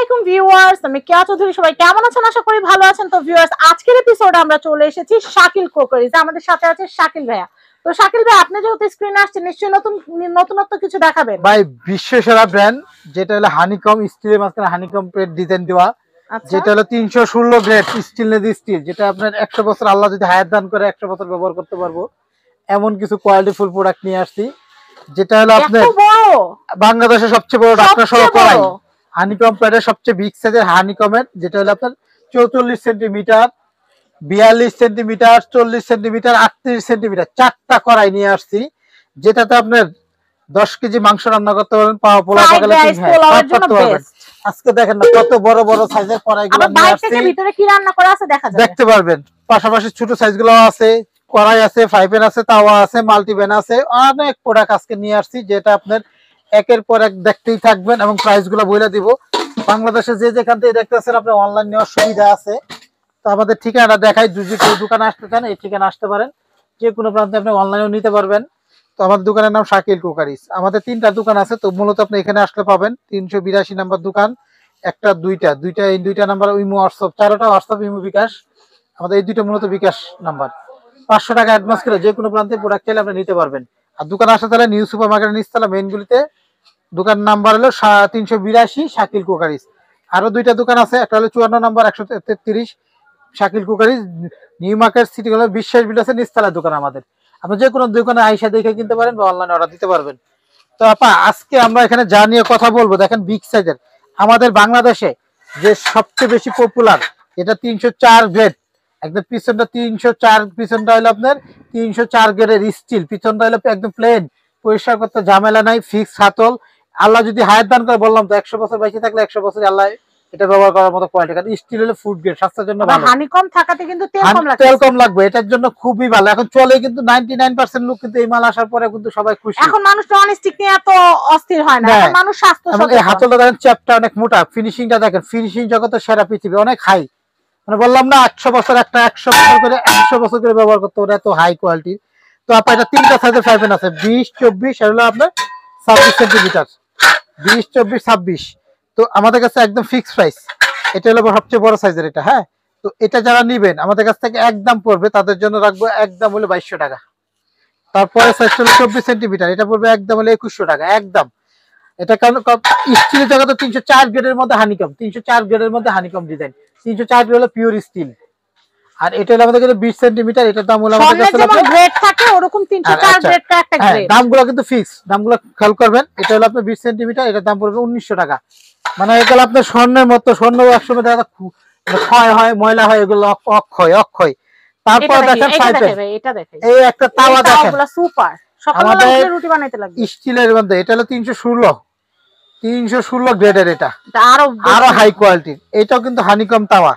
আলাইকুম ভিউয়ার্স, আমি কেয়া চৌধুরী। সবাই কেমন আছেন? আশা করি ভালো আছেন। তো ভিউয়ার্স, আজকের এপিসোডে আমরা চলে এসেছি শাকিল ক্রোকারিজ। আমাদের সাথে আছে শাকিল ভাইয়া। তো শাকিল ভাই, আপনি যেহেতু স্ক্রিনে আসছেন, নিশ্চয়ই নতুনত্ব কিছু দেখাবেন। ভাই বিশ্ব সেরা ব্র্যান্ড, যেটা হলো হানিকম স্টিলের মাঝখানে হানিকম প্লেট ডিজাইন দেওয়া, যেটা হলো 316 গ্রেড স্টেনলেস স্টিল, যেটা আপনার 100 বছর আল্লাহ যদি হায়াত দান করে 100 বছর ব্যবহার করতে পারবো এমন কিছু কোয়ালিটিফুল প্রোডাক্ট নিয়ে আসছি। যেটা হলো আপনার বাংলাদেশের সবচেয়ে বড় ডাক্তার সহ করাই হানিকম প্লেটের সবচেয়ে বিগ সাইজের হানিকমের, যেটা হলো আপনার 44 সেন্টিমিটার, 42 সেন্টিমিটার, 40 সেন্টিমিটার, 38 সেন্টিমিটার, 4টা কড়াই নিয়ে আসছি। যেটাতে আপনার 10 কেজি মাংস রান্না করতে পারবেন, পাওয়া পোলা পাকালে করতে পারবেন। আজকে দেখেন না কত বড় বড় সাইজের কড়াইগুলো নিয়ে আসছি, ভিতরে কি রান্না করা আছে দেখা যাবে, দেখতে পারবেন। পাশাপাশি ছোট সাইজগুলো আছে, কড়াই আছে, ফ্রাই প্যান আছে, তাওয়া আছে, মাল্টিপ্যান আছে, অনেক প্রোডাক্ট আজকে নিয়ে আসছি, যেটা আপনার একের পর এক দেখতেই থাকবেন এবং প্রাইসগুলো বলে দিব। বাংলাদেশে যে যেখান থেকে দেখতেছেন আপনার অনলাইন নেওয়ার সুবিধা আছে। তো আমাদের ঠিকানা দেখাই, যদি কেউ দোকানে আসতে চান এই ঠিকানা আসতে পারেন, যে কোনো প্রান্তে আপনি অনলাইনেও নিতে পারবেন। তো আমার দোকানের নাম শাকিল ক্রোকারিজ। আমাদের 3টা দোকান আছে, তো মূলত আপনি এখানে আসলে পাবেন 382 নাম্বার দোকান, একটা দুইটা নাম্বার ইমো হোয়াটসঅ্যাপ, 4টা হোয়াটসঅ্যাপ ইমো বিকাশ। আমাদের এই দুইটা মূলত বিকাশ নাম্বার। 500 টাকা অ্যাডভান্স করে যে কোনো প্রান্তে প্রোডাক্ট চাইলে আপনি নিতে পারবেন। আর দোকান আসতে তাহলে নিউ সুপার মার্কেটের নিচতলা মেইনগুলিতে, দোকান নাম্বার হলো 382 শাকিল ক্রোকারিজ। আরো 2টা দোকান আছে, একটা হলো 54 number 133 Shakil crockeries, new market city college বিশ্বাস বিল্ডার্সের নিচতলা দোকান আমাদের। আপনি যে কোনো দোকানে আইসা দেখে কিনতে পারেন বা অনলাইনে অর্ডার দিতে পারবেন। তো আপা, আজকে আমরা এখানে যা নিয়ে কথা বলবো, দেখেন বিগ সাইজের আমাদের বাংলাদেশে যে সবচেয়ে বেশি পপুলার, এটা 304 গ্রেড, একদম পিছনটা 304, পিছনটা হলো আপনার 304 গ্রেডের স্টিল, পিছনটা হলো একদম প্লেন, পরিষ্কার করতে ঝামেলা নাই, ফিক্স হাতল। আল্লাহ যদি হায়াত দান করে, বললাম তো 100 বছর বেঁচে থাকলে 100 বছর আল্লাহ এটা ব্যবহার করার মতো কোয়ালিটি। কারণ স্টিল হলো ফুড গ্রেড, স্বাস্থ্যের জন্য ভালো। হানিকম থাকাতে কিন্তু তেল কম লাগবে, এটার জন্য খুবই ভালো। এখন চলে কিন্তু 99% লোক কিন্তু এই মাল আসার পরে কিন্তু সবাই খুশি। এখন মানুষ নন স্টিক নিয়ে এত অস্থির হয় না, এখন মানুষ স্বাস্থ্য সচেতন। এই হাতলটা দেখেন, চ্যাপটা অনেক মোটা, ফিনিশিংটা দেখেন, ফিনিশিং জগতের সেরা পৃথিবী, অনেক হাই। মানে বললাম না 100 বছর, একটা 100 বছর করে 100 বছর করে ব্যবহার করতে পারে, এত হাই কোয়ালিটি। তো আপনার এটা 3টা সাইজের ফ্রাই প্যান আছে, 20, 24, আর হলো আপনার 26 সেন্টিমিটার, 20, 24, 26। তো আমাদের কাছে একদম ফিক্সড প্রাইস, এটা হলো সবচেয়ে বড় সাইজের এটা। হ্যাঁ, তো এটা যারা নিবেন আমাদের কাছ থেকে একদম পড়বে, তাদের জন্য রাখবো একদম হলো 2200 টাকা। তারপরে সাইজ হলো 24 সেন্টিমিটার, এটা পড়বে একদম হলো 2100 টাকা একদম। এটা কারণ স্টিলের জায়গা তো 304 গ্রেডের মধ্যে হানিকম, 304 গ্রেডের মধ্যে হানিকম ডিজাইন, 304 গ্রেড হলো পিওর স্টিল। আর এটা হলো আমাদের কাছে 20 সেন্টিমিটার, এটার দাম হলো আমাদের কাছে যেমন গ্রেড থাকে ওরকম 304 গ্রেড কা একটা গ্রেড। দামগুলো কিন্তু ফিক্স, দামগুলো খেয়াল করবেন। এটা হলো আপনার 20 সেন্টিমিটার, এটার দাম পড়বে 1900 টাকা। মানে এগুলো আপনার স্বর্ণের মতো, স্বর্ণ একসময় দেখা ক্ষয় হয়, ময়লা হয়, এগুলো অক্ষয়। তারপর দেখেন এই একটা তাওয়া দেখেন, সুপার সকালবেলা রুটি বানাইতে লাগবে স্টিলের মধ্যে। এটা হলো 316 গ্রেডের, এটা আরো হাই কোয়ালিটির। এটাও কিন্তু হানিকম তাওয়া।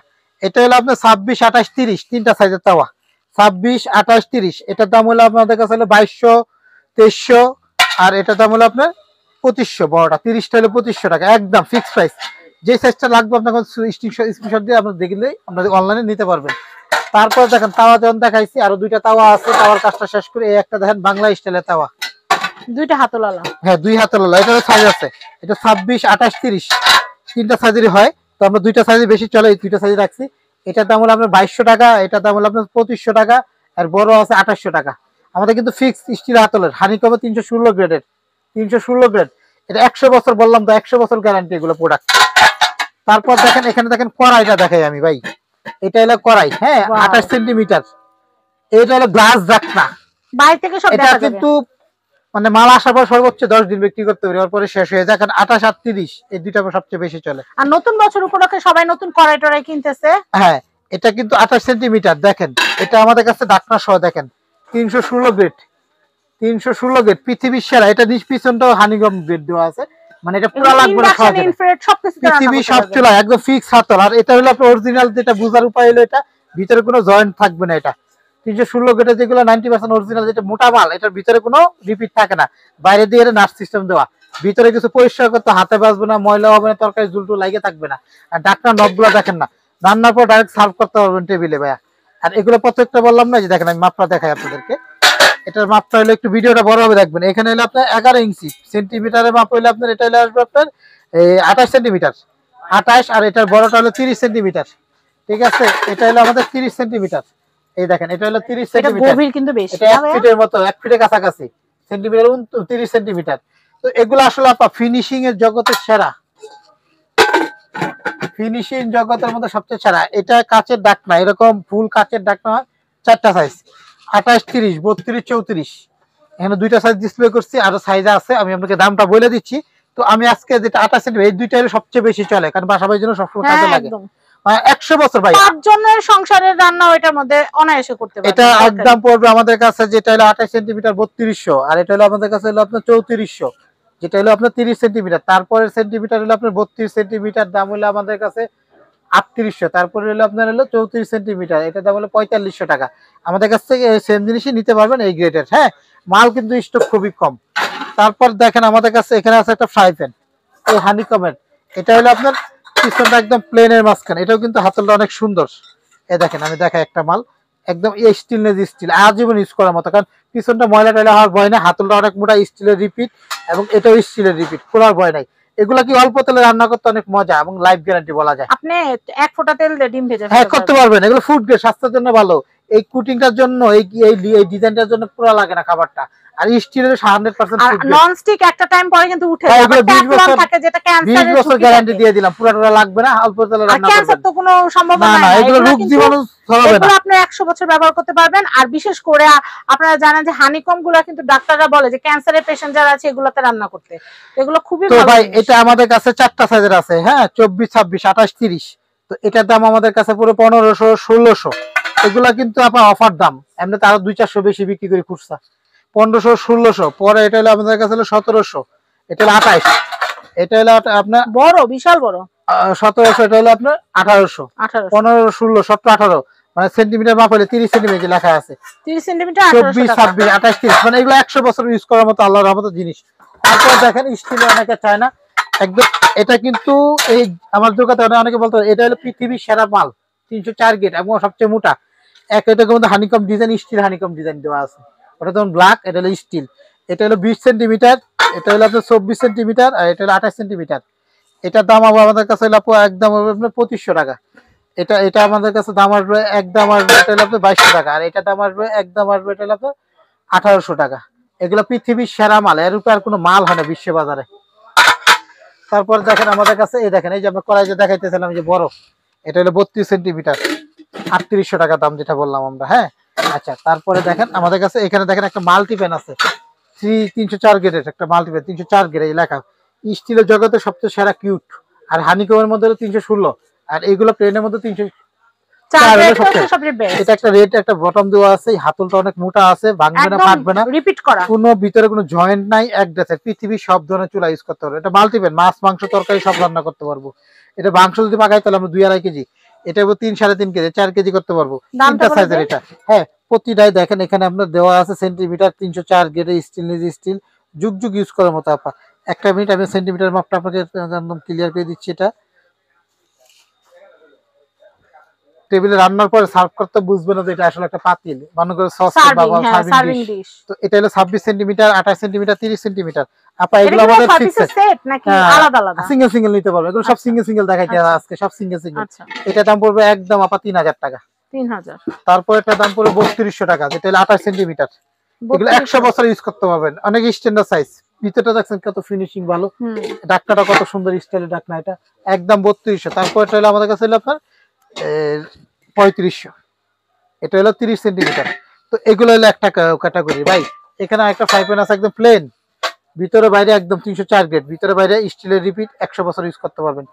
এটা হলো আপনার 26, 28, 30, 3টা সাইজের তাওয়া, 26, 28, 30। এটার দাম হলো আপনাদের কাছে হলো 2200, 2300, আর এটার দাম হলো আপনার 2500। বড়টা 30টা হলো 2500 টাকা একদম ফিক্সড প্রাইস। যে সাইজটা লাগবে আপনার স্ক্রিনশট দিয়ে আপনার দেখলে আপনাদের অনলাইনে নিতে পারবেন। তারপর দেখেন তাওয়া যখন দেখাইছি, আরো 2টা তাওয়া আছে। তাওয়ার কাজটা শেষ করে এই একটা দেখেন বাংলা স্টাইলের তাওয়া, 2টা হাতলওয়ালা। হ্যাঁ, 2 হাতলওয়ালা। এটারও সাইজ আছে, এটা 26, 28, 30, 3টা সাইজেরই হয়। তো আমরা 2টা সাইজে বেশি চলে, এই 2টা সাইজে রাখছি। এটার দাম হলো আপনার 2200 টাকা, এটার দাম হলো আপনার 2500 টাকা, আর বড় আছে 2800 টাকা। আমাদের কিন্তু ফিক্সড স্টিল হাতলের, হানিকমে 316 গ্রেডের, 316 গ্রেড। এটা 100 বছর, বললাম তো 100 বছর গ্যারান্টি এগুলো প্রোডাক্ট। তারপর দেখেন এখানে দেখেন কড়াইটা দেখাই আমি ভাই, এটা হলো কড়াই, হ্যাঁ, 28 সেন্টিমিটার। এটা হলো গ্লাস ঢাকনা, বাইরে থেকে সব দেখা যাবে। কিন্তু মানে মাল আসার পর সর্বোচ্চ 10 দিন বিক্রি করতে পারি, এরপরে শেষ হয়ে যায়। কারণ 28 আর 30 এই দুইটা সবচেয়ে বেশি চলে। আর নতুন বছর উপলক্ষে সবাই নতুন কড়াই টড়াই কিনতেছে। হ্যাঁ, এটা কিন্তু 28 সেন্টিমিটার দেখেন, এটা আমাদের কাছে ঢাকনা সহ দেখেন 316 গ্রেড, 316 গ্রেড পৃথিবীর সেরা। এটা নিচ পিছনটাও হানিকম গ্রেড দেওয়া আছে, মানে এটা পুরো লাগবে না, পৃথিবী সব চলে একদম ফিক্স হাতল। আর এটা হলো আপনার অরিজিনাল, যেটা বুঝার উপায় হলো এটা ভিতরে কোনো জয়েন্ট থাকবে না। এটা 316 গ্রেডের যেগুলো 90% অরিজিনাল, যেটা মোটা মাল, এটার ভিতরে কোনো রিপিট থাকে না। বাইরে দিয়ে নাট সিস্টেম দেওয়া, ভিতরে কিছু পরিষ্কার করতে হাতে বাজবে না, ময়লা হবে না, তরকারি জুলটু লাগে থাকবে না। আর ঢাকনা নবগুলো দেখেন না, রান্নার পর ডাইরেক্ট সার্ভ করতে পারবেন টেবিলে ভাইয়া। আর এগুলো প্রত্যেকটা বললাম না, যে দেখেন আমি মাপটা দেখাই আপনাদেরকে। এটার মাপটা হলো একটু ভিডিওটা বড় হবে দেখবেন। এখানে হলো আপনার 11 ইঞ্চি, সেন্টিমিটারের মাপ হইলে আপনার এটা হলো আসবে আপনার 28 সেন্টিমিটার, 28 আর এটার বড়টা হলো 30 সেন্টিমিটার। ঠিক আছে, এটা হলো আমাদের 30 সেন্টিমিটার। এই দেখেন এটা হলো 30 এটা সেন্টিমিটার, গভীর কিন্তু বেশি এটা 1 ফিটের মতো, 1 ফিটের কাছাকাছি সেন্টিমিটার, 30 সেন্টিমিটার। তো এগুলো আসলে আপা ফিনিশিং এর জগতের সেরা, ফিনিশিং জগতের মধ্যে সবচেয়ে সেরা। এটা কাচের ডাকনা, এরকম ফুল কাচের ডাকনা হয়, 4টা সাইজ, 28, 30, 32, 34। এখানে 2টা সাইজ ডিসপ্লে করছি, আরো সাইজ আছে, আমি আপনাকে দামটা বলে দিচ্ছি। তো আমি আজকে যেটা 28 সেন্টিমিটার, এই দুইটাই সবচেয়ে বেশি চলে, কারণ বাসাবাড়ির জন্য সবসময় কাজে লাগে। 100 বছর ভাই, 5 জনের সংসারের রান্না এটার মধ্যে অনায়াসে করতে পারবে। এটা একদম পড়বে আমাদের কাছে, যেটা হলো 28 সেন্টিমিটার 3200, আর এটা হলো আমাদের কাছে হলো আপনার 3400, যেটা হলো আপনার 30 সেন্টিমিটার। তারপরে সেন্টিমিটার হলো আপনার 32 সেন্টিমিটার, দাম হলো আমাদের কাছে 3800। তারপরে হলো আপনার হলো 34 সেন্টিমিটার, এটা দাম হলো 4500 টাকা। আমাদের কাছ থেকে সেম জিনিসই নিতে পারবেন এই গ্রেডের। হ্যাঁ, মাল কিন্তু স্টক খুবই কম। তারপর দেখেন আমাদের কাছে এখানে আছে একটা ফ্রাই প্যান, এই হানিকমের। এটা হলো আপনার পিছনটা একদম প্লেনের মাঝখানে, এটাও কিন্তু হাতলটা অনেক সুন্দর। এই দেখেন আমি দেখাই একটা মাল, একদম স্টেনলেস স্টিল, আজীবন ইউজ করার মতো, কারণ পিছনটা ময়লা টয়লা হওয়ার ভয় নাই, হাতলটা অনেক মোটা, স্টিলের রিপিট, এবং এটাও স্টিলের রিপিট, খোলার ভয় নাই। এগুলা কি অল্প তেলে রান্না করতে অনেক মজা, এবং লাইফ গ্যারান্টি বলা যায়। আপনি 1 ফোঁটা তেল দিয়ে ডিম ভেজে হ্যাঁ করতে পারবেন, এগুলো ফুড গ্রেড, স্বাস্থ্যের জন্য ভালো। এই কুটিংটার জন্য, এই ডিজাইনটার জন্য পুরো লাগে না খাবারটা। আর স্টিলের 100% আর ফুড গ্রেড, নন স্টিক একটা টাইম পরে কিন্তু উঠে হ্যাঁ, যায়। এগুলো 20 বছর থাকে যেটা 20 ক্যান্সারের বছর গ্যারান্টি দিয়ে দিলাম, পুরোটা লাগবে না, অল্প তেলে আর রান্না ক্যান্সার করবেন। তো কোনো সম্ভাবনা না না, নাই। এগুলো রোগ জীবাণু ছড়াবে না। এগুলো আপনি 100 বছর ব্যবহার করতে পারবেন। আর বিশেষ করে আপনারা জানেন যে হানিকম গুলা কিন্তু ডাক্তাররা বলে যে ক্যান্সারের পেশেন্ট যারা আছে এগুলাতে রান্না করতে, এগুলো খুবই তো ভালো ভাই জিনিস। এটা আমাদের কাছে 4টা সাইজের আছে, হ্যাঁ, 24, 26, 28, 30। তো এটার দাম আমাদের কাছে পুরো 1500, 1600। এগুলা কিন্তু আপনার অফার দাম, এমনিতে আরো 2-400 বেশি বিক্রি করি খুচরা। 1500, 1600, পরে এটা হলো আমাদের কাছে হলো 1700, এটা হলো 28, এটা হলো আপনার বড়, বিশাল বড় 1700, এটা হলো আপনার 1800, 1800, 15, 16, 17, 18, মানে সেন্টিমিটার মাপ হলে 30 সেন্টিমিটার লেখা আছে। 30 সেন্টিমিটার 24, 1800 টাকা। 26, 28, 30, মানে এগুলো 100 বছর ইউজ করার মতো আল্লাহর রহমতের জিনিস। তারপর দেখেন স্টিলে অনেকে চায় না, একদম এটা কিন্তু এই আমার দোকানে অনেকে বলতো এটা হলো পৃথিবীর সেরা মাল, 304 গেট এবং সবচেয়ে মোটা। এটার মধ্যে honeycomb design, steel honeycomb design দেওয়া আছে। ওটা যেমন ব্ল্যাক, এটা হলো স্টিল। এটা হলো 20 সেন্টিমিটার, এটা হলো আপনার 24 সেন্টিমিটার, আর এটা হলো 28 সেন্টিমিটার। এটার দাম আমাদের কাছে হলো একদম আপনার 2500 টাকা। এটা এটা আমাদের কাছে দাম আসবে, একদম আসবে এটা হলো আপনার 2200 টাকা, আর এটা দাম আসবে একদম আসবে এটা হলো আপনার 1800 টাকা। এগুলো পৃথিবীর সেরা মাল, এর উপর আর কোনো মাল হয় না বিশ্ব বাজারে। তারপর দেখেন আমাদের কাছে এই দেখেন, এই যে আমরা কড়াই যে দেখাইতেছিলাম যে বড়, এটা হলো 32 সেন্টিমিটার, 3800 টাকা দাম, যেটা বললাম আমরা। হ্যাঁ, আচ্ছা, তারপরে দেখেন আমাদের কাছে এখানে দেখেন একটা মাল্টি প্যান আছে, 304 গ্রেডের একটা মাল্টি প্যান, 304 গ্রেড লেখা, স্টিলের জগতে সবচেয়ে সেরা কিউট। আর হানিকমের মধ্যে হলো 316, আর এইগুলো প্লেনের মধ্যে 300। এটা একটা রেড, একটা বটম দেওয়া আছে, হাতলটা অনেক মোটা আছে, ভাঙবে না, ফাটবে না, রিপিট করা, কোনো ভিতরে কোনো জয়েন্ট নাই, এক ড্রেসের। পৃথিবীর সব ধরনের চুলা ইউজ করতে পারবো। এটা মাল্টিপ্যান, মাছ মাংস তরকারি সব রান্না করতে পারবো। এটা মাংস যদি পাকাই তাহলে আমরা 2-2.5 কেজি, এটা 3-3.5 কেজি, 4 কেজি করতে পারবো, 3টা সাইজের এটা। হ্যাঁ, প্রতিটাই দেখেন এখানে আপনার দেওয়া আছে সেন্টিমিটার, 304 গ্রেডের স্টেনলেস স্টিল, যুগ যুগ ইউজ করার মতো। আপা একটা মিনিট, আমি সেন্টিমিটার মাপটা আপনাকে একদম ক্লিয়ার করে দিচ্ছি। এটা টেবিলে রান্নার পরে সার্ভ করতে বুঝবে না যে এটা আসলে একটা পাতিল, মনে করে সস বা সার্ভিং ডিশ। তো এটা হলো 26 সেন্টিমিটার, 28 সেন্টিমিটার, 30 সেন্টিমিটার। আপা এগুলো আমাদের ফিক্স সেট নাকি আলাদা আলাদা? সিঙ্গেল সিঙ্গেল নিতে পারবে, এগুলো সব সিঙ্গেল সিঙ্গেল দেখাইতে আজকে, সব সিঙ্গেল সিঙ্গেল। এটা দাম পড়বে একদম আপা 3000 টাকা। 3000। তারপর এটা দাম পড়বে 3200 টাকা, যেটা হলো 28 সেন্টিমিটার। এগুলো 100 বছর ইউজ করতে পারবেন, অনেক স্ট্যান্ডার্ড সাইজ। ভিতরটা দেখছেন কত ফিনিশিং ভালো, ডাকনাটা কত সুন্দর স্টাইলের ডাকনা, এটা একদম 3200। তারপর এটা হলো আমাদের কাছে হলো আপনার 3500, এটা হলো 30 সেন্টিমিটার। তো এগুলো হলো একটা ক্যাটাগরি। ভাই এখানে একটা ফ্রাই প্যান আছে একদম প্লেন, ভিতরে বাইরে একদম 304 গ্রেড, ভিতরে বাইরে স্টিলের রিপিট, 100 বছর ইউজ করতে পারবেন।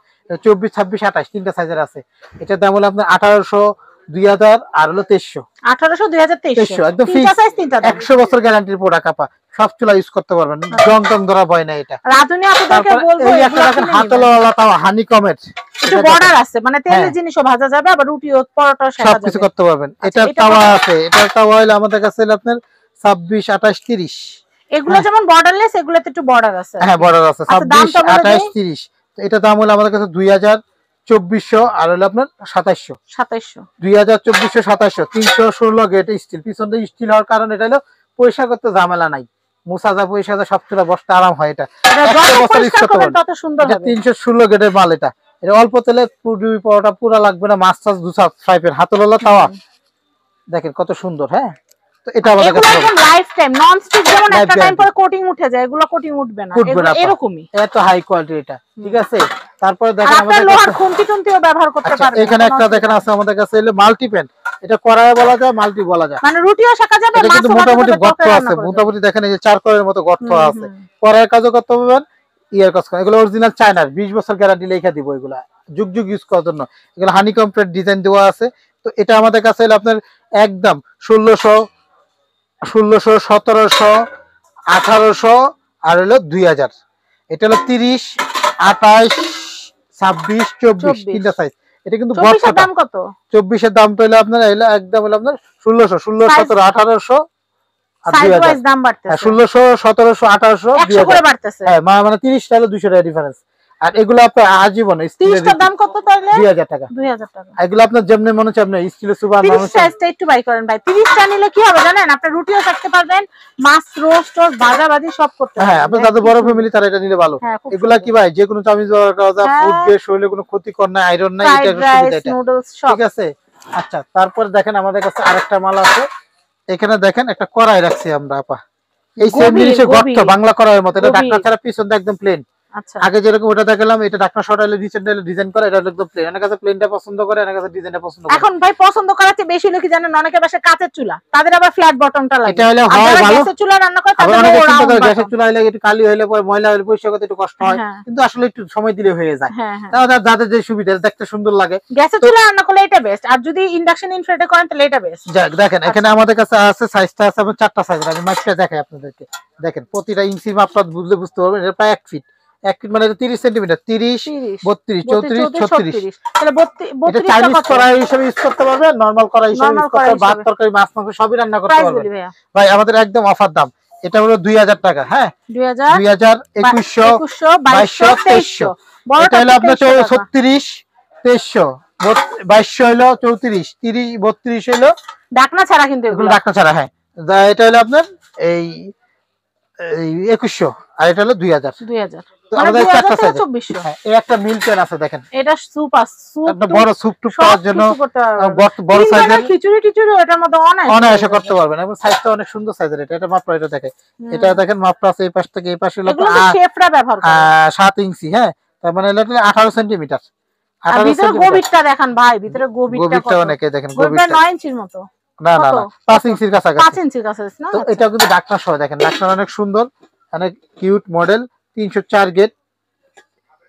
24, 26, 28 তিনটা সাইজের আছে। এটার দাম হলো আপনার 1800, 2000, আর হলো 2300। 1800, 2000, 2300 একদম তিনটা সাইজ, তিনটা দাম। 100 বছর গ্যারান্টির প্রোডাক্ট আপা, সব চুলা ইউজ করতে পারবেন, জং টং ধরা ভয় না এটা। রাধুনি আপনাদেরকে বলবো এই একটা দেখেন হাতলওয়ালা তাও হানিকমের, একটু বর্ডার আছে, মানে তেলের জিনিসও ভাজা যাবে, আবার রুটিও পরোটা সেকা যাবে, সবকিছু করতে পারবেন। এটা তাওয়া আছে, এটা তাওয়া হলো আমাদের কাছে আপনার 26, 28, 30। এগুলো যেমন বর্ডারলেস, এগুলোতে একটু বর্ডার আছে। হ্যাঁ, বর্ডার আছে 26, 28, 30। তো এটা দাম হলো আমাদের কাছে 2000, 2400, আর হলো আপনার 2700। 2000, 2400, 2700, 316 গ্রেড স্টিল। পিছনটা স্টিল হওয়ার কারণে এটা হলো পয়সা করতে ঝামেলা নাই, মোসাজা পয়সা সব চুলা বসতে আরাম হয়। এটা 100 বছর ইউজ করতে পারবেন, তত সুন্দর হবে। 316 গ্রেডের মাল এটা। এটা অল্প তেলে পুরি পরোটা পুরা লাগবে না, মাছ টাছ দুসা ফ্রাই প্যান হাতলওয়ালা তাওয়া দেখেন কত সুন্দর। হ্যাঁ, তো এটা আমাদের এগুলো কাছে একদম লাইফ টাইম নন স্টিক, যেমন একটা টাইম guarantee। পরে কোটিং উঠে যায়, এগুলো কোটিং উঠবে না, উঠবে না এগুলো আপা। এরকমই এত হাই কোয়ালিটি এটা, ঠিক আছে। তারপরে আর দেখেন আপনার আমাদের লোহার কাছে খুন্তি টুন্তিও ব্যবহার করতে আচ্ছা, পারবেন। এখানে একটা দেখেন আছে আমাদের কাছে হলো মাল্টি প্যান। এটা কড়াইয়ে বলা যায়, মাল্টি বলা যায়। মানে রুটিও শেখা যাবে, এটা কিন্তু মাছও ভাজা মোটামুটি যাবে, গর্ত তরকারি আছে, রান্না করা যাবে। মোটামুটি দেখেন এই যে চারকোলের মতো গর্ত হুম, আছে। হুম। কড়াইয়ের কাজও করতে পারবেন, ইয়ার কাজ করেন। এগুলো অরিজিনাল চায়নার, 20 বছর গ্যারান্টি লেখা দিব এগুলা, যুগ যুগ ইউজ করার জন্য। এগুলো হানি কমপ্লিট ডিজাইন দেওয়া আছে। তো এটা আমাদের কাছে হলো আপনার একদম 1600, 1700, 1800 আর হলো 2000। এটা হলো 30, 28, 26, 24 তিনটা সাইজ। এটা কিন্তু 24 এর গর্তটা দাম কত? 24 এর দামটা হলো আপনার হলো একদম হলো আপনার 1600, 16, 17, 1800 আর সাইজ 2000। ওয়াইজ দাম হ্যাঁ, বাড়তেছে, 1600, 1700, 1800, 100 করে 2000। বাড়তেছে। হ্যাঁ, মানে 30 টাকা 200 টাকা ডিফারেন্স। আর এগুলো আপনার আজীবন 30 স্টিলের টার দাম কত তাহলে? 2000 টাকা। 2000 টাকা। এগুলো আপনার যেমনি মনে হচ্ছে আপনি স্টিলের সুপার 30 মানুষ। সাইজটা একটু বাই করেন ভাই, 30 টা নিলে কি হবে জানেন, আপনি রুটিও কাটতে পারবেন, মাছ রোস্ট ভাজা ভাজি সব করতে পারবেন। হ্যাঁ, আপনার যাদের বড় ফ্যামিলি তারা এটা নিলে ভালো। হ্যাঁ, খুব এগুলা সুন্দর। কি ভাই যে কোনো চামিজ হ্যাঁ। ফুড গ্রেড, শরীরে কোনো ক্ষতিকর নাই, আয়রন নাই, এটা ফ্রাইড একটা সুবিধা রাইস, এটা। নুডলস সব। ঠিক আছে। আচ্ছা, তারপরে দেখেন আমাদের কাছে আরেকটা মাল আছে। এখানে দেখেন একটা কড়াই রাখছি আমরা আপা, এই সেম গভীর, জিনিসের গর্ত, গভীর। বাংলা কড়াইয়ের মতো। এটা গভীর। ঢাকনা ছাড়া, পিছনটা একদম প্লেন। আচ্ছা, আগে যেরকম ওটা দেখালাম, এটা ঢাকনা সরাইলে নিচেরটা ডিজাইন করা, এটা একদম প্লেন। এর কাছে প্লেনটা পছন্দ করে, এর কাছে ডিজাইনটা পছন্দ করে। এখন ভাই পছন্দ করার চেয়ে বেশি লোকই জানেন অনেকের বাসায় কাঁচের চুলা, তাদের আবার ফ্ল্যাট বটমটা লাগে। এটা হলে আর হয় যারা ভালো। গ্যাসের চুলা রান্না করে আবার তাদের অনেকে চিন্তা রাউন্ড করে গ্যাসের বটম। চুলা হলে একটু কালি হলে পরে, ময়লা হলে পরিষ্কার করতে একটু কষ্ট হয়, হ্যাঁ। কিন্তু আসলে একটু সময় দিলে হয়ে যায়। হ্যাঁ, হ্যাঁ। তাহলে যাদের যে সুবিধা, দেখতে সুন্দর লাগে। গ্যাসের চুলা রান্না করলে এটা বেস্ট, আর যদি ইন্ডাকশন ইনফ্রারেডে করেন তাহলে এটা বেস্ট। যাক, দেখেন এখানে আমাদের কাছে আছে, সাইজটা আছে আপনার 4টা সাইজ। আমি মাপটা দেখাই আপনাদেরকে। দেখেন প্রতিটা ইঞ্চির মাপটা বুঝতে পারবেন। এটা প্রায় 1 ফিট। 1 ফিট মানে 30 সেন্টিমিটার। 30, 32, 34, 36। তাহলে এটা 32 চাইনিজ কত? কড়াই হিসেবে ইউজ করতে পারবেন, নরমাল কড়াই হিসেবে নরমাল ইউজ করতে কড়াই পারবেন, ভাত হিসেবে। তরকারি মাছ মাংস সবই রান্না করতে প্রাইস পারবেন। বলি ভাইয়া। ভাই আমাদের একদম অফার দাম। এটা হলো 2000 টাকা। হ্যাঁ, 2000, 2000, 2100, 2200, 2200। এটা হলো আপনার 36, 2300, 2200 হলো 34, 30, 32 হলো ঢাকনা ছাড়া কিন্তু এগুলো এগুলো। ঢাকনা ছাড়া। হ্যাঁ, এটা হলো আপনার এই 2100, আর এটা হলো 2000। 2000 তো মানে আমাদের 2000 চারটা থেকে সাইজ। 2400। হ্যাঁ, এই একটা মিল প্যান আছে দেখেন, এটা সুপার একটা বড় স্যুপ টুপ সব করার জন্য, কিছু করতে পারবেন। বড় তিন সাইজের জনের খিচুড়ি টিচুড়ি ওটার মধ্যে অনায়াসে করতে পারবেন। এবং সাইজটা অনেক সুন্দর সাইজের। এটা মাপটা এটা দেখে, এটা দেখেন মাপটা আছে এই পাশ থেকে এই পাশে হলো এগুলো তো শেফরা ব্যবহার করে। 7 ইঞ্চি। হ্যাঁ, তার মানে হলো 18 সেন্টিমিটার। আর 18 ভিতরে সেন্টিমিটার। গভীরটা দেখেন ভাই, ভিতরে গভীরটা গভীরটা কত? অনেকে দেখেন, গভীরটা গভীরটা 9 ইঞ্চির মতো। না না কত? না 5 ইঞ্চির কাছাকাছি। 5 ইঞ্চির কাছে না? তো এটাও কিন্তু ঢাকনা সহ দেখেন, ঢাকনা অনেক সুন্দর, অনেক কিউট মডেল, 304 গেট,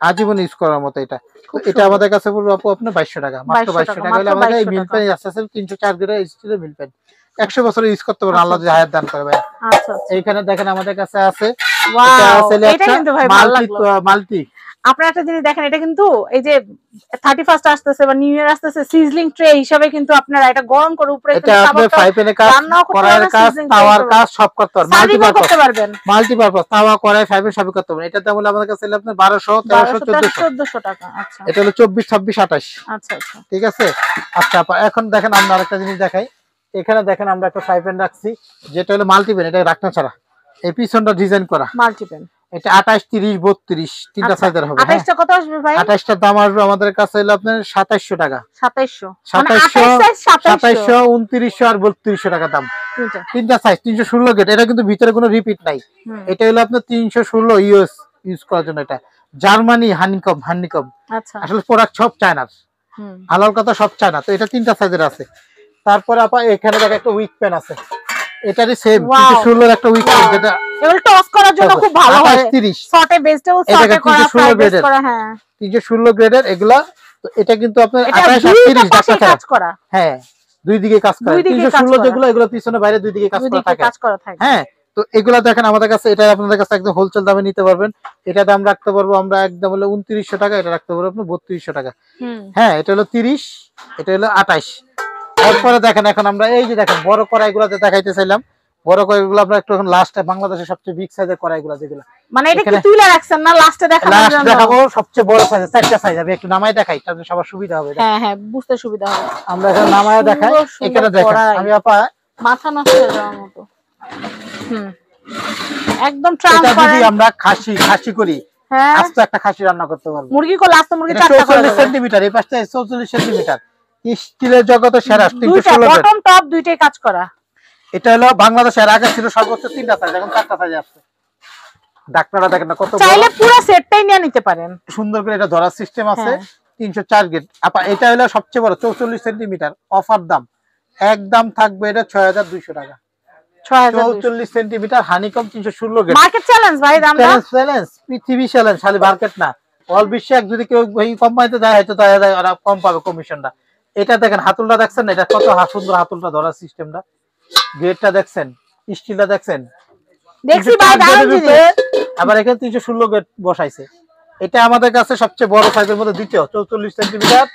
আজীবন ইউজ করার মতো। এটা তো এটা আমাদের কাছে পড়বে আপু আপনার 2200 টাকা, মাত্র 2200 টাকা হলে আমাদের এই মিল প্যান আসছে 304 গেটের স্টিলের মিল প্যান। 100 বছর ইউজ করতে পারবেন, আল্লাহ যদি হায়াত দান করে ভাই। আচ্ছা, এইখানে দেখেন আমাদের কাছে আছে, ওয়াও, এটা কিন্তু ভাই ভালো লাগলো। মাল্টি। আপনারা একটা জিনিস দেখেন, এটা কিন্তু এই যে 31st আসতেছে বা নিউ ইয়ার আসতেছে, সিজলিং ট্রে হিসেবে কিন্তু আপনারা এটা গরম করে উপরে এটা আপনি ফ্রাই প্যানের কাজ, কড়াইয়ের কাজ, তাওয়ার কাজ সব করতে পারবেন, মাল্টিপারপাস তাওয়া, কড়াই, ফ্রাই প্যান সবই করতে পারবেন। এটা দাম হলো আমাদের কাছে আপনার 1200, 1300, 1400 টাকা। আচ্ছা, এটা হলো 24, 26, 28। আচ্ছা আচ্ছা, ঠিক আছে। আচ্ছা এখন দেখেন আমরা আরেকটা জিনিস দেখাই। এখানে দেখেন আমরা একটা ফ্রাই প্যান রাখছি, যেটা হলো মাল্টি প্যান। এটা ঢাকনা ছাড়া, এই পিছনটা ডিজাইন করা মাল্টি প্যান। এটা 28, 30, 32 তিনটা সাইজের হবে। 28টা কত আসবে ভাই? 28টার দাম আসবে আমাদের কাছে হলো আপনার 2700 টাকা। 2700, 2700, 2900 আর 3200 টাকা দাম। তিনটা সাইজ, 316 গেট। এটা কিন্তু ভিতরে কোনো রিপিট নাই। এটা হলো আপনার 316 ইউজ করার জন্য। এটা জার্মানি হানিকম। আচ্ছা, আসলে প্রোডাক্ট সব চায়নার, হালাল কথা সব চায়না। তো এটা তিনটা সাইজের আছে। তারপরে আপা এখানে দেখো একটা উইক প্যান আছে, এটারই সেম 316 একটা উইক প্যান, যেটা এগুলো টস করার জন্য খুব ভালো হয়। 30 শর্টে ভেজিটেবল শর্টে করা, ফ্রাই বেস করা। হ্যাঁ, 316 গ্রেডের এগুলা। তো এটা কিন্তু আপনার 28 আর 30 কাজ করা। হ্যাঁ, দুই দিকে কাজ করে। 316 যেগুলো, এগুলো পিছনে বাইরে দুই দিকে কাজ করা থাকে। হ্যাঁ, তো এগুলা দেখেন আমাদের কাছে, এটা আপনাদের কাছে একদম হোলসেল দামে নিতে পারবেন। এটা দাম রাখতে পারবো আমরা একদম হলো 2900 টাকা, এটা রাখতে পারবো আপনি 3200 টাকা। হ্যাঁ, এটা হলো 30, এটা হলো 28। তারপরে দেখেন এখন আমরা এই যে দেখেন বড় কড়াইগুলোতে দেখাইতে চাইলাম। বড় কড়াইগুলো আমরা একটু এখন লাস্টে, বাংলাদেশের সবচেয়ে বিগ সাইজের কড়াইগুলো যেগুলো, মানে এটা কি তুলে রাখছেন না লাস্টে দেখাবো সবচেয়ে বড় সাইজ, 4টা সাইজ। আমি একটু নামাই দেখাই তাহলে সবার সুবিধা হবে। হ্যাঁ হ্যাঁ, বুঝতে সুবিধা হবে। আমরা এখন নামায় দেখাই। এখানে দেখেন আমি আপা মাথা নষ্ট হয়ে যাওয়ার মতো একদম ট্রান্সপারেন্ট। যদি আমরা খাসি করি, হ্যাঁ আস্ত একটা খাসি রান্না করতে পারবেন। মুরগি করলে আস্ত মুরগি 4টা করে 44 সেন্টিমিটার, এই পাশটা 44 সেন্টিমিটার, স্টিলের জগতে সেরা 316 গ্রেড। বটম টপ দুইটাই কাজ করা। এটা হলো বাংলাদেশের আগে ছিল সর্বোচ্চ 3টা সাইজ, এখন 4টা সাইজ আসছে। ডাক্তাররা দেখেন না কত বড়, চাইলে পুরো সেটটাই নিয়ে নিতে পারেন। সুন্দর করে এটা ধরার সিস্টেম আছে। হ্যাঁ। 304 গ্রেড। আপা এটা হলো সবচেয়ে বড় 44 সেন্টিমিটার, অফার দাম একদম থাকবে এটা 6200 টাকা। 44 centimetre honeycomb 316 grade. Market challenge ভাই দামটা। চ্যালেঞ্জ, পৃথিবী চ্যালেঞ্জ, খালি মার্কেট না, অল বিশ্বে যদি কেউ এই কোম্পানিতে যায় হয়তো ওরা কম পাবে কমিশনটা। এটা দেখেন হাতুলটা দেখছেন, এটা কত সুন্দর হাতুলটা ধরার সিস্টেমটা, গ্রেডটা দেখছেন, স্টিলটা দেখছেন, দেখছি ভাই দারুণ জিনিস। আবার এখানে 316 গ্রেড বসাইছে। এটা আমাদের কাছে সবচেয়ে বড় সাইজের মধ্যে দ্বিতীয়, 44 সেন্টিমিটার,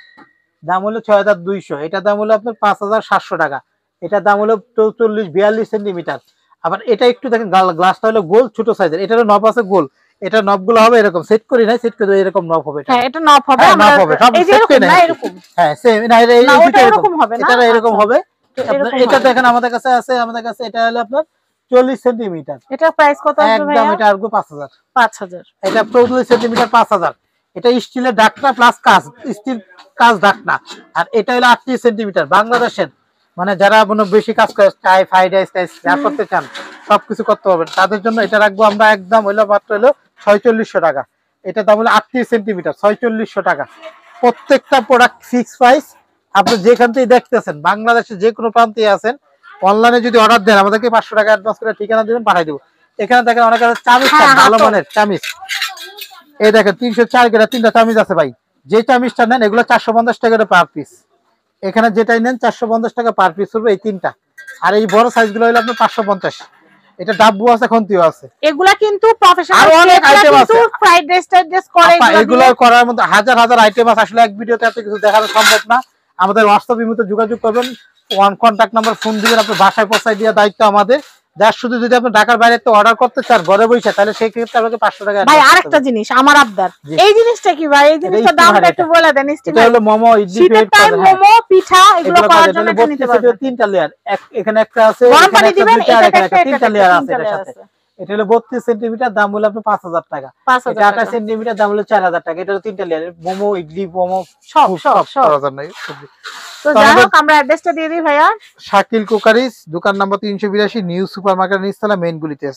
দাম হলো 6200। এটা দাম হলো আপনার 5700 টাকা। এটা দাম হলো 42 সেন্টিমিটার। আবার এটা একটু দেখেন গ্লাসটা হলো গোল ছোট সাইজের, এটারও নব আছে গোল, এটা নবগুলো হবে এরকম, সেট করি না, সেট করে এরকম নব হবে। হ্যাঁ এটা নব হবে, নব হবে সব এই যে সেট এরকম করে না এরকম। হ্যাঁ সেম না, এই দুটো এরকম হবে না, এটা এরকম হবে। এরকম এটা হবে। দেখেন আমাদের কাছে আছে, আমাদের কাছে এটা হলো আপনার 40 সেন্টিমিটার। এটা প্রাইস কত আসবে একদম ভাইয়া? এটা আসবে 5000। 5000। এটা 44 সেন্টিমিটার 5000। এটা স্টিলের ঢাকনা প্লাস কাজ, স্টিল কাজ ঢাকনা। আর এটা হলো 38 সেন্টিমিটার, বাংলাদেশের মানে যারা মনে বেশি কাজ করে, চাই ফ্রাইড রাইস টাইস যা করতে চান সবকিছু করতে পারবেন, তাদের জন্য এটা রাখবো আমরা একদম হইলো মাত্র হলো 4600 টাকা। এটা দাম হলো 38 সেন্টিমিটার, 4600 টাকা। প্রত্যেকটা প্রোডাক্ট ফিক্স প্রাইস। আপনি যেখান থেকে দেখতেছেন বাংলাদেশের যে কোনো প্রান্তে আছেন, অনলাইনে যদি অর্ডার দেন আমাদেরকে 500 টাকা অ্যাডভান্স করে ঠিকানা দিবেন, পাঠিয়ে দেবো। এখানে দেখেন অনেক চামিজ, ভালো মানের চামিজ, এই দেখেন 304 গ্রেড 3টা চামিজ আছে ভাই। যে চামিজটা নেন এগুলো 450 টাকা পার পিস, এখানে যেটাই নেন 450 টাকা পার পিস হবে এই তিনটা। আর এই বড় সাইজগুলো হলো আপনার 550। এটা ডাব্বু আছে, খন্তিও আছে, এগুলা কিন্তু প্রফেশনাল, আর অনেক আইটেম আছে। ফ্রাইড রাইস টাইস করে এগুলো করার মধ্যে হাজার হাজার আইটেম আছে, আসলে এক ভিডিওতে এত কিছু দেখানো সম্ভব না। আমাদের হোয়াটসঅ্যাপ ইমোতে যোগাযোগ করবেন, কন্টাক্ট নাম্বার ফোন দিবেন, আপনার বাসায় পৌঁছায় দেওয়ার দায়িত্ব আমাদের। যার শুধু যদি আপনি ঢাকার বাইরে তো অর্ডার করতে চান ঘরে বসে, তাহলে সেই ক্ষেত্রে আপনাকে 500 টাকা। ভাই আরেকটা জিনিস আমার আবদার, এই জিনিসটা কি ভাই, এই জিনিসটার দামটা একটু বলে দেন। এটা হলো মোমো, ইডলি, শীতের টাইম মোমো পিঠা এগুলো করার জন্য এটা নিতে পারবেন। 3টা লেয়ার, এখানে একটা আছে, গরম পানি দিবেন, এটা একটা 3টা লেয়ার আছে এর সাথে। এটা হলো 32 সেন্টিমিটার, দাম হলো আপনার 5000 টাকা। এটা 28 সেন্টিমিটার, দাম হলো 4000 টাকা। এটা হলো 3টা লেয়ার, মোমো, ইডলি, মোমো সব করার জন্য। তো যাই হোক আমরা অ্যাড্রেসটা দিয়ে দিই ভাইয়া। শাকিল কুকারিজ, দোকান নাম্বার 382, নিউ সুপারমার্কেট নিচতলা, মেইন গুলিতে।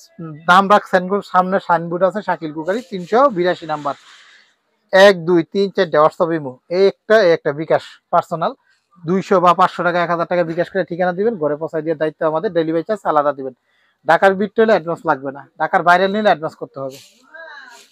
নাম রাখছেন সামনে সাইনবোর্ড আছে Shakil cookeries 382 number. 1 2 3 4 WhatsApp imo, এই একটা বিকাশ পার্সোনাল 200 বা 500 টাকা 1000 টাকা বিকাশ করে ঠিকানা দিবেন, ঘরে পৌঁছায় দেওয়ার দায়িত্ব আমাদের। ডেলিভারি চার্জ আলাদা দিবেন। ঢাকার ভিতরে হলে অ্যাডভান্স লাগবে না, ঢাকার বাইরে নিলে অ্যাডভান্স করতে হবে।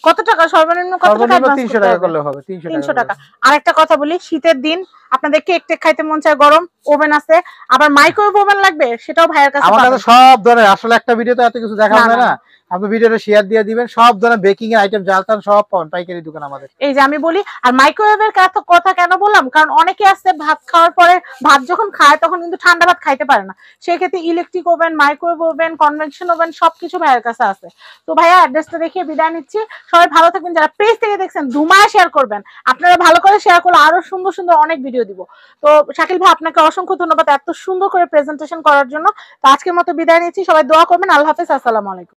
কত টাকা সর্বনিম্ন, কত টাকা? 300 টাকা করলে হবে। 300 টাকা। আরেকটা কথা বলি, শীতের দিন আপনাদের কেক টেক খাইতে মন চায়, গরম ওভেন আছে, আবার মাইক্রোওয়েভ ওভেন লাগবে, সেটাও ভাইয়ের কাছে আমার কাছে সব ধরনের, আসলে একটা ভিডিওতে এত কিছু দেখানো যায় না, আপনি ভিডিওটা শেয়ার দিয়ে দিবেন, সব ধরনের বেকিং এর আইটেম জালতান সব পাবেন পাইকারি দোকান আমাদের। এই যে আমি বলি, আর মাইক্রোওয়েভের কথা কেন বললাম, কারণ অনেকে আছে ভাত খাওয়ার পরে, ভাত যখন খায় তখন কিন্তু ঠান্ডা ভাত খাইতে পারে না, সেই ক্ষেত্রে electric oven, microwave oven, convention oven সবকিছু ভাইয়ের কাছে আছে। তো ভাইয়া অ্যাড্রেসটা দেখিয়ে বিদায় নিচ্ছি। সবাই ভালো থাকবেন, যারা পেজ থেকে দেখছেন ধুমায় শেয়ার করবেন, আপনারা ভালো করে শেয়ার করলে আরো সুন্দর সুন্দর অনেক ভিডিও দিব। তো শাকিল ভাই আপনাকে অসংখ্য ধন্যবাদ এত সুন্দর করে প্রেজেন্টেশন করার জন্য। তো আজকের মতো বিদায় নিচ্ছি, সবাই দোয়া করবেন। আল্লাহ হাফেজ, আসসালামু আলাইকুম।